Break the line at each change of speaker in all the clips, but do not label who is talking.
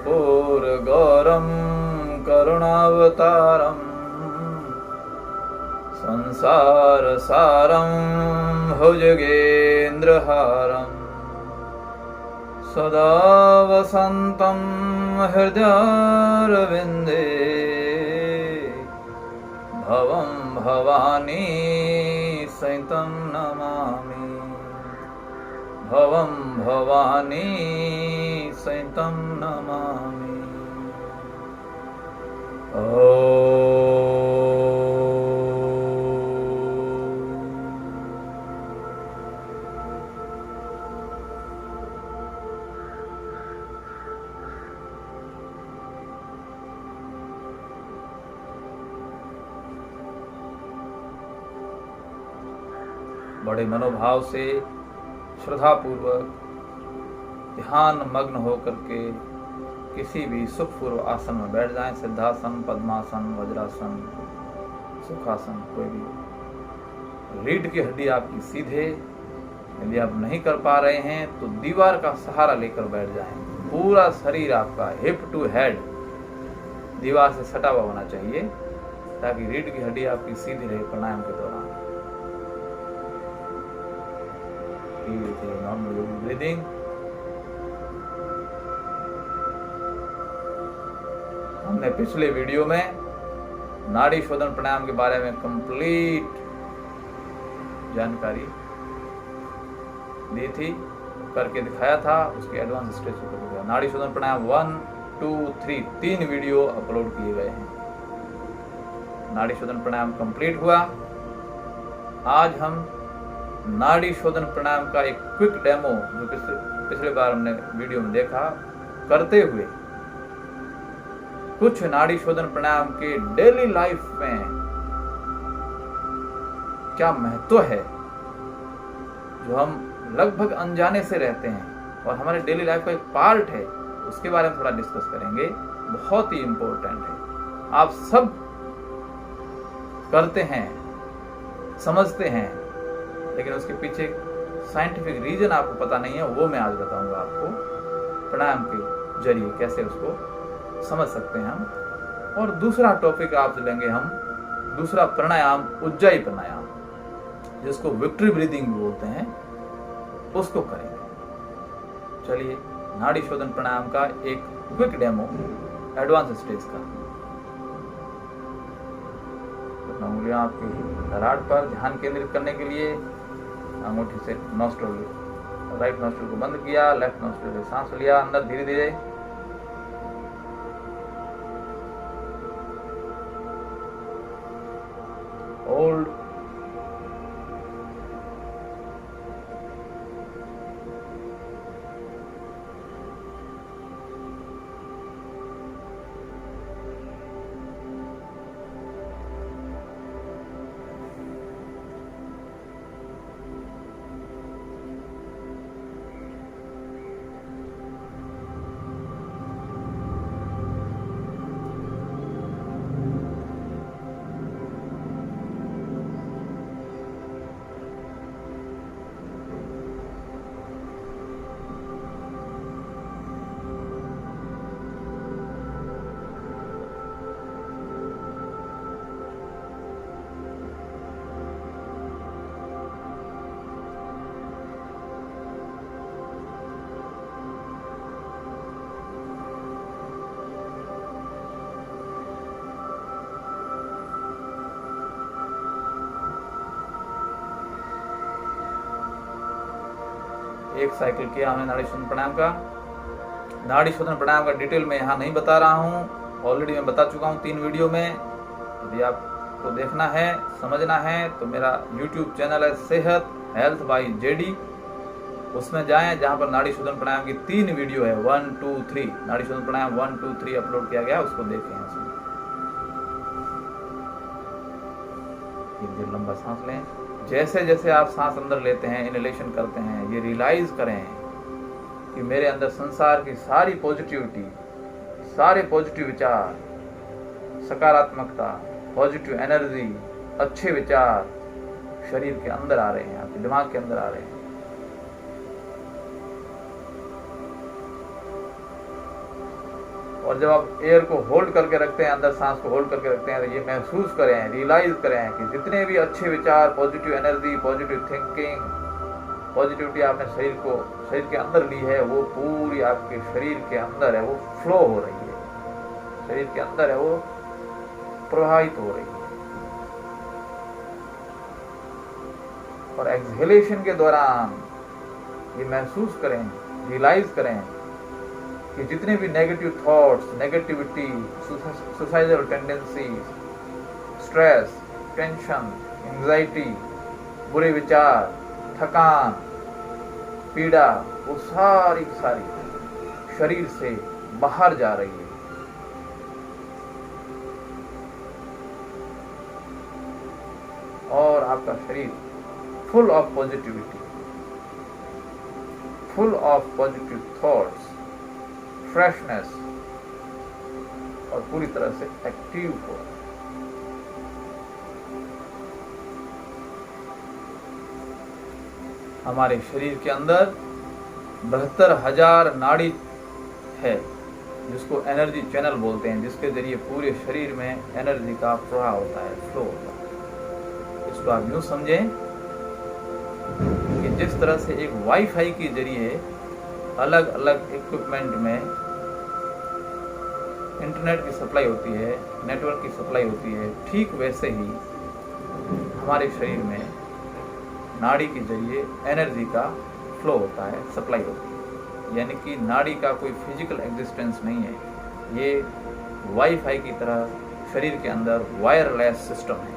कर्पूरगौरं करुणावतारं संसारसारं भुजगेन्द्रहारं सदा वसन्तं हृदयारविन्दे भवं भवानी सहितं नमामि भवं भवानी सहितं नमामि। बड़े मनोभाव से श्रद्धापूर्वक ध्यान मग्न होकर के किसी भी सुखपूर्व आसन में बैठ जाएं। सिद्धासन, पद्मासन, वज्रासन, सुखासन, कोई भी। रीढ़ की हड्डी आपकी सीधे, यदि आप नहीं कर पा रहे हैं तो दीवार का सहारा लेकर बैठ जाएं। पूरा शरीर आपका हिप टू हेड दीवार से सटा हुआ होना चाहिए ताकि रीढ़ की हड्डी आपकी सीधी रहे प्राणायाम के दौरान। Normal breathing. हमने पिछले वीडियो में नाड़ी शोधन प्राणायाम के बारे में कंप्लीट जानकारी दी थी, करके दिखाया था, उसके एडवांस स्टेज पर नाड़ी शोधन प्राणायाम 1, 2, 3 3 वीडियो अपलोड किए गए हैं। नाड़ी शोधन प्राणायाम कंप्लीट हुआ। आज हम नाड़ी शोधन प्राणायाम का एक क्विक डेमो, जो पिछले बार हमने वीडियो में देखा, करते हुए कुछ नाड़ी शोधन प्राणायाम के डेली लाइफ में क्या महत्व है, जो हम लगभग अनजाने से रहते हैं और हमारे डेली लाइफ का एक पार्ट है, उसके बारे में थोड़ा डिस्कस करेंगे। बहुत ही इंपॉर्टेंट है। आप सब करते हैं, समझते हैं, लेकिन उसके पीछे साइंटिफिक रीजन आपको पता नहीं है, वो मैं आज बताऊंगा आपको। प्राणायाम के जरिए कैसे उसको समझ सकते हैं हम। और दूसरा टॉपिक आप लेंगे हम, दूसरा प्राणायाम उज्जाई प्राणायाम, जिसको विक्ट्री ब्रीदिंग बोलते हैं, उसको करेंगे। चलिए, नाड़ी शोधन प्राणायाम का एक क्विक डेमो एडवांस स्टेज का। उंगलियां आपकी ललाट पर ध्यान केंद्रित करने के लिए अंगूठी से नोस्ट्रल, राइट नोस्ट्रल को बंद किया, लेफ्ट नोस्ट्रल से सांस लिया अंदर धीरे धीरे। होल्ड, एक साइकिल किया हमने नाड़ी शोधन प्राणायाम का। नाड़ी शोधन प्राणायाम का डिटेल में यहाँ नहीं बता रहा हूँ, ऑलरेडी मैं बता चुका हूँ 3 वीडियो में। यदि आपको देखना है, समझना है, तो मेरा YouTube चैनल है सेहत हेल्थ बाय जेडी, उसमें जाएं, जहाँ पर नाड़ी शोधन प्राणायाम की 3 वीडियो है, 1, 2, 3। नाड़ी शोधन प्राणायाम 1, 2, 3 अपलोड किया गया, उसको देखें। एक देर लंबा सांस लें। जैसे जैसे आप सांस अंदर लेते हैं, इनहेलेशन करते हैं, ये रियलाइज करें कि मेरे अंदर संसार की सारी पॉजिटिविटी, सारे पॉजिटिव विचार, सकारात्मकता, पॉजिटिव एनर्जी, अच्छे विचार शरीर के अंदर आ रहे हैं, आपके दिमाग के अंदर आ रहे हैं। और जब आप एयर को होल्ड करके रखते हैं, अंदर सांस को होल्ड करके रखते हैं, तो ये महसूस करें, रियलाइज करें कि जितने भी अच्छे विचार, positive energy, positive thinking, positivity आपने शरीर के अंदर ली है, वो पूरी आपके शरीर के अंदर है, वो फ्लो हो रही है, शरीर के अंदर है वो प्रवाहित हो रही है। और एक्सहेलेशन के दौरान ये महसूस करें, रियलाइज करें कि जितने भी negative thoughts, negativity, suicidal tendency, stress, tension, anxiety, बुरे विचार, थकान, पीड़ा, वो सारी शरीर से बाहर जा रही है। और आपका शरीर full of positivity, full of positive thoughts, freshness और पूरी तरह से एक्टिव हो। हमारे शरीर के अंदर 72,000 नाड़ी है, जिसको एनर्जी चैनल बोलते हैं, जिसके जरिए पूरे शरीर में एनर्जी का प्रवाह होता है, फ्लो होता है। इसको आप यूं समझें कि जिस तरह से एक वाईफाई के जरिए अलग अलग इक्विपमेंट में इंटरनेट की सप्लाई होती है, नेटवर्क की सप्लाई होती है, ठीक वैसे ही हमारे शरीर में नाड़ी के जरिए एनर्जी का फ्लो होता है, सप्लाई होती है। यानी कि नाड़ी का कोई फिजिकल एग्जिस्टेंस नहीं है, ये वाईफाई की तरह शरीर के अंदर वायरलेस सिस्टम है।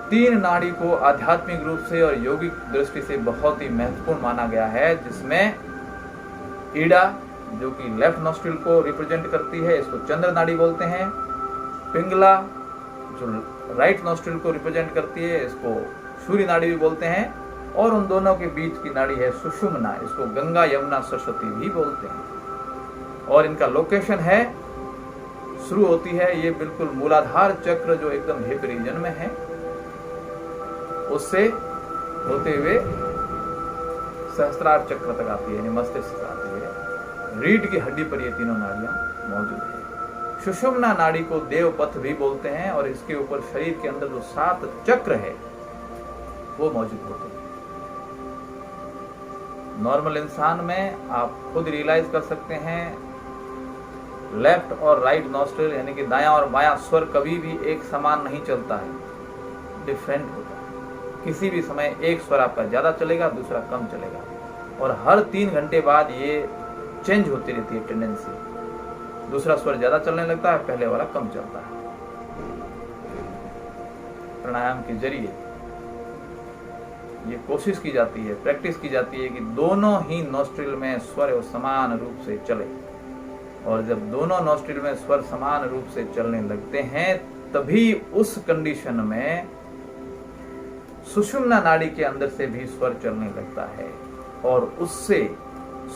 तीन नाड़ी को आध्यात्मिक रूप से और यौगिक दृष्टि से बहुत ही महत्वपूर्ण माना गया है, जिसमें ईडा, जो कि लेफ्ट नॉस्ट्रिल को रिप्रेजेंट करती है, इसको चंद्र नाड़ी बोलते हैं। पिंगला, जो राइट नॉस्ट्रिल को रिप्रेजेंट करती है, इसको सूर्य नाड़ी भी बोलते हैं। और उन दोनों के बीच की नाड़ी है सुषुम्ना, इसको गंगा, यमुना, सरस्वती भी बोलते हैं। और इनका लोकेशन है, शुरू होती है ये बिल्कुल मूलाधार चक्र, जो एकदम हिप रीजन में है, उससे होते हुए सहस्त्रार चक्र तक आती है, यानी मस्तिष्क तक आती है। रीढ़ की हड्डी पर ये तीनों नाड़ियां मौजूद है। सुषुम्ना नाड़ी को देवपथ भी बोलते हैं, और इसके ऊपर शरीर के अंदर जो 7 चक्र है वो मौजूद होते हैं। नॉर्मल इंसान में आप खुद रियलाइज कर सकते हैं, लेफ्ट और राइट नॉस्ट्रिल यानी कि दायां और बायां स्वर कभी भी एक समान नहीं चलता है, डिफरेंट होता है। किसी भी समय एक स्वर आपका ज्यादा चलेगा, दूसरा कम चलेगा, और हर 3 घंटे बाद ये चेंज होती रहती है टेंडेंसी। दूसरा स्वर ज्यादा चलने लगता है, पहले वाला कम चलता है। प्राणायाम के जरिए ये कोशिश की जाती है, प्रैक्टिस की जाती है कि दोनों ही नॉस्ट्रिल में स्वर समान रूप से चले। और जब दोनों नॉस्ट्रिल में स्वर समान रूप से चलने लगते हैं, तभी उस कंडीशन में सुषुम्ना नाड़ी के अंदर से भी स्वर चलने लगता है, और उससे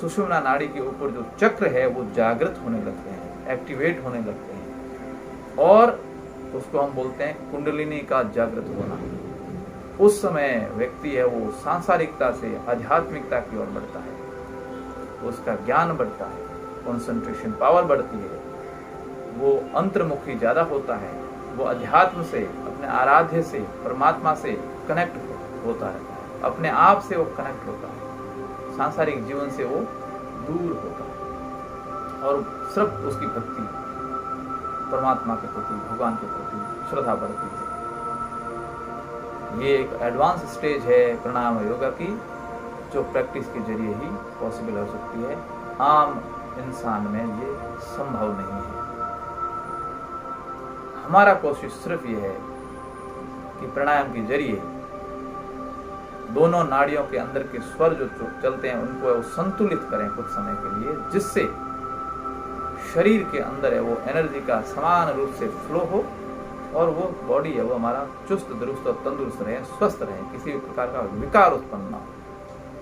सुषुम्ना नाड़ी के ऊपर जो चक्र है वो जागृत होने लगते हैं, एक्टिवेट होने लगते हैं, और उसको हम बोलते हैं कुंडलिनी का जागृत होना। उस समय व्यक्ति है वो सांसारिकता से आध्यात्मिकता की ओर बढ़ता है, उसका ज्ञान बढ़ता है, कंसंट्रेशन पावर बढ़ती है, वो अंतर्मुखी ज्यादा होता है, वो अध्यात्म से, अपने आराध्य से, परमात्मा से कनेक्ट होता है, अपने आप से वो कनेक्ट होता है, सांसारिक जीवन से वो दूर होता है, और सिर्फ उसकी भक्ति परमात्मा के प्रति, भगवान के प्रति श्रद्धा बढ़ती है। ये एक एडवांस स्टेज है प्राणायाम योगा की, जो प्रैक्टिस के जरिए ही पॉसिबल हो सकती है। आम इंसान में ये संभव नहीं है। हमारा कोशिश सिर्फ ये है कि प्राणायाम के जरिए दोनों नाड़ियों के अंदर के स्वर जो चलते हैं उनको वो संतुलित करें कुछ समय के लिए, जिससे शरीर के अंदर है वो एनर्जी का समान रूप से फ्लो हो, और वो बॉडी है वो हमारा चुस्त दुरुस्त और तंदुरुस्त रहे, स्वस्थ रहे, किसी भी प्रकार का विकार उत्पन्न ना हो।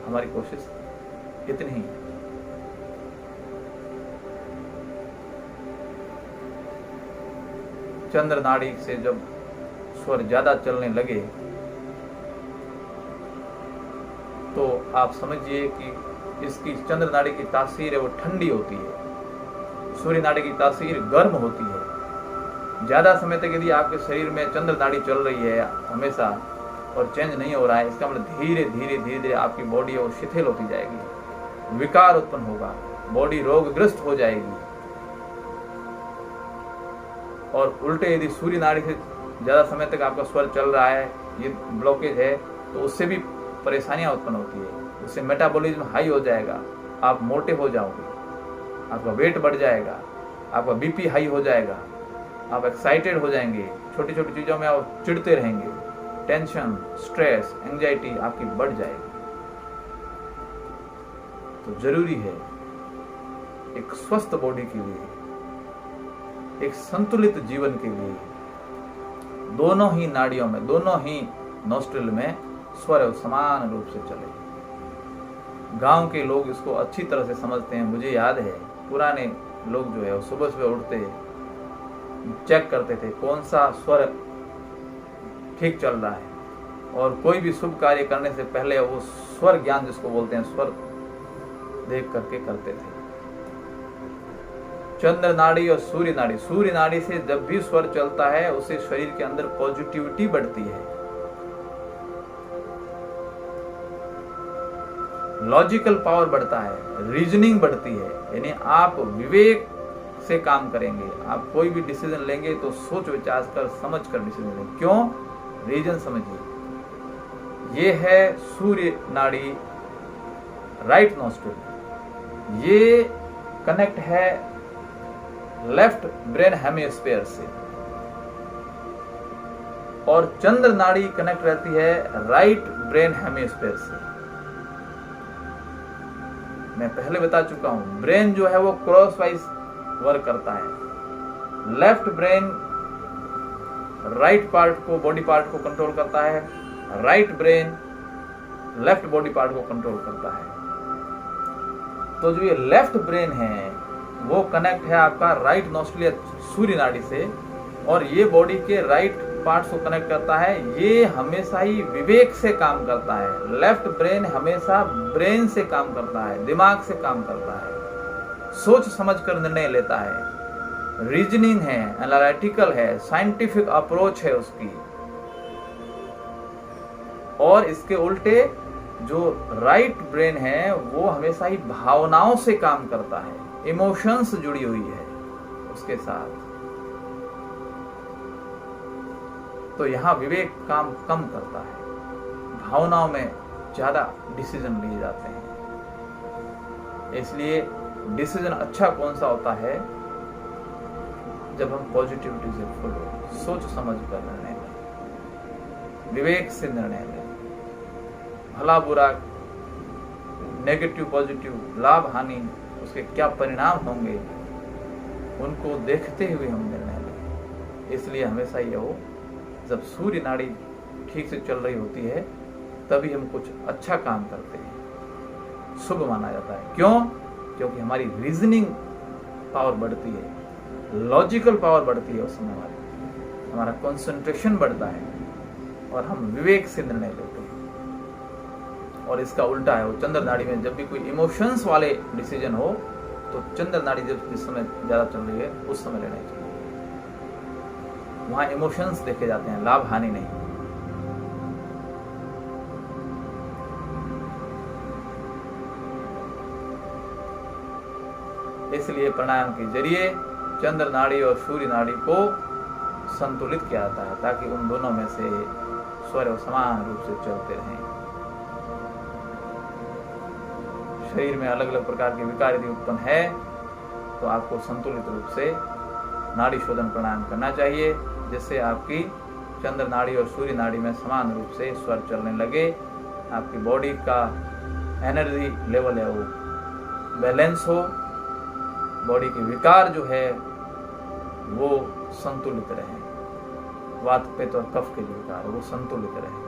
हमारी कोशिश इतनी ही है। चंद्र नाड़ी से जब स्वर ज्यादा चलने लगे तो आप समझिए कि इसकी चंद्र नाड़ी की तासीर है वो ठंडी होती है, सूर्य नाड़ी की तासीर गर्म होती है। ज्यादा समय तक यदि आपके शरीर में चंद्र नाड़ी चल रही है हमेशा और चेंज नहीं हो रहा है, इसका मतलब धीरे धीरे आपकी बॉडी है वो शिथिल होती जाएगी, विकार उत्पन्न होगा, बॉडी रोगग्रस्त हो जाएगी। और उल्टे यदि सूर्य नाड़ी से ज्यादा समय तक आपका स्वर चल रहा है, ये ब्लॉकेज है, तो उससे भी परेशानियां उत्पन्न होती है। उससे मेटाबॉलिज्म हाई हो जाएगा, आप मोटे हो जाओगे, आपका वेट बढ़ जाएगा, आपका बीपी हाई हो जाएगा, आप एक्साइटेड हो जाएंगे, छोटी छोटी चीजों में आप चिढ़ते रहेंगे, टेंशन, स्ट्रेस, एंजाइटी आपकी बढ़ जाएगी। तो जरूरी है एक स्वस्थ बॉडी के लिए, एक संतुलित जीवन के लिए दोनों ही नाड़ियों में, दोनों ही नोस्ट्रिल में स्वर समान रूप से चले। गांव के लोग इसको अच्छी तरह से समझते हैं। मुझे याद है पुराने लोग जो है वो सुबह सुबह उठते चेक करते थे कौन सा स्वर ठीक चल रहा है, और कोई भी शुभ कार्य करने से पहले वो स्वर ज्ञान जिसको बोलते हैं, स्वर देख करके करते थे। चंद्र नाड़ी और सूर्य नाड़ी से जब भी स्वर चलता है उससे शरीर के अंदर पॉजिटिविटी बढ़ती है, लॉजिकल पावर बढ़ता है, रीजनिंग बढ़ती है, यानी आप विवेक से काम करेंगे। आप कोई भी डिसीजन लेंगे तो सोच विचार कर समझ कर डिसीजन लेंगे। क्यों? रीजन समझिए। ये है सूर्य नाड़ी, राइट नोस्ट्रिल, ये कनेक्ट है लेफ्ट ब्रेन हेमिस्फीयर से, और चंद्र नाड़ी कनेक्ट रहती है राइट ब्रेन हेमिस्फीयर से। मैं पहले बता चुका हूं, ब्रेन जो है वो क्रॉस वाइज वर्क करता है। लेफ्ट ब्रेन राइट पार्ट को, बॉडी पार्ट को कंट्रोल करता है, right brain left body part को कंट्रोल करता है। तो जो ये लेफ्ट ब्रेन है वो कनेक्ट है आपका राइट नोस्ट्रिल सूर्य नाड़ी से, और ये बॉडी के राइट पार्ट्स को कनेक्ट करता है। ये हमेशा ही विवेक से काम करता है। लेफ्ट ब्रेन हमेशा ब्रेन से काम करता है, दिमाग से काम करता है, सोच समझ कर निर्णय लेता है, रीजनिंग है, एनालिटिकल है, साइंटिफिक अप्रोच है उसकी। और इसके उल्टे जो राइट ब्रेन है वो हमेशा ही भावनाओं से काम करता है, इमोशंस जुड़ी हुई है उसके साथ। तो यहां विवेक काम कम करता है, भावनाओं में ज्यादा डिसीजन लिए जाते हैं। इसलिए डिसीजन अच्छा कौन सा होता है? जब हम पॉजिटिविटी से फुल हो, सोच समझ कर निर्णय लें, विवेक से निर्णय लें, भला बुरा, नेगेटिव पॉजिटिव, लाभ हानि, उसके क्या परिणाम होंगे उनको देखते हुए हम निर्णय लें। इसलिए हमेशा ये हो, जब सूर्य नाड़ी ठीक से चल रही होती है तभी हम कुछ अच्छा काम करते हैं, शुभ माना जाता है। क्यों? क्योंकि हमारी रीजनिंग पावर बढ़ती है, लॉजिकल पावर बढ़ती है, उस समय हमारा कंसंट्रेशन बढ़ता है और हम विवेक से निर्णय लेते हैं। और इसका उल्टा है, वो चंद्र नाड़ी में जब भी कोई इमोशंस वाले डिसीजन हो तो चंद्र नाड़ी जब जिस समय ज्यादा चल रही है उस समय लेना चाहिए। वहां इमोशंस देखे जाते हैं, लाभ हानि नहीं। इसलिए प्राणायाम के जरिए चंद्र नाड़ी और सूर्य नाड़ी को संतुलित किया जाता है ताकि उन दोनों में से स्वर समान रूप से चलते रहें। शरीर में अलग अलग प्रकार के विकार यदि उत्पन्न है तो आपको संतुलित रूप से नाड़ी शोधन प्राणायाम करना चाहिए, जिससे आपकी चंद्र नाड़ी और सूर्य नाड़ी में समान रूप से स्वर चलने लगे, आपकी बॉडी का एनर्जी लेवल है वो बैलेंस हो, बॉडी के विकार जो है वो संतुलित रहे, वात पित्त और कफ के जो विकार वो संतुलित रहे।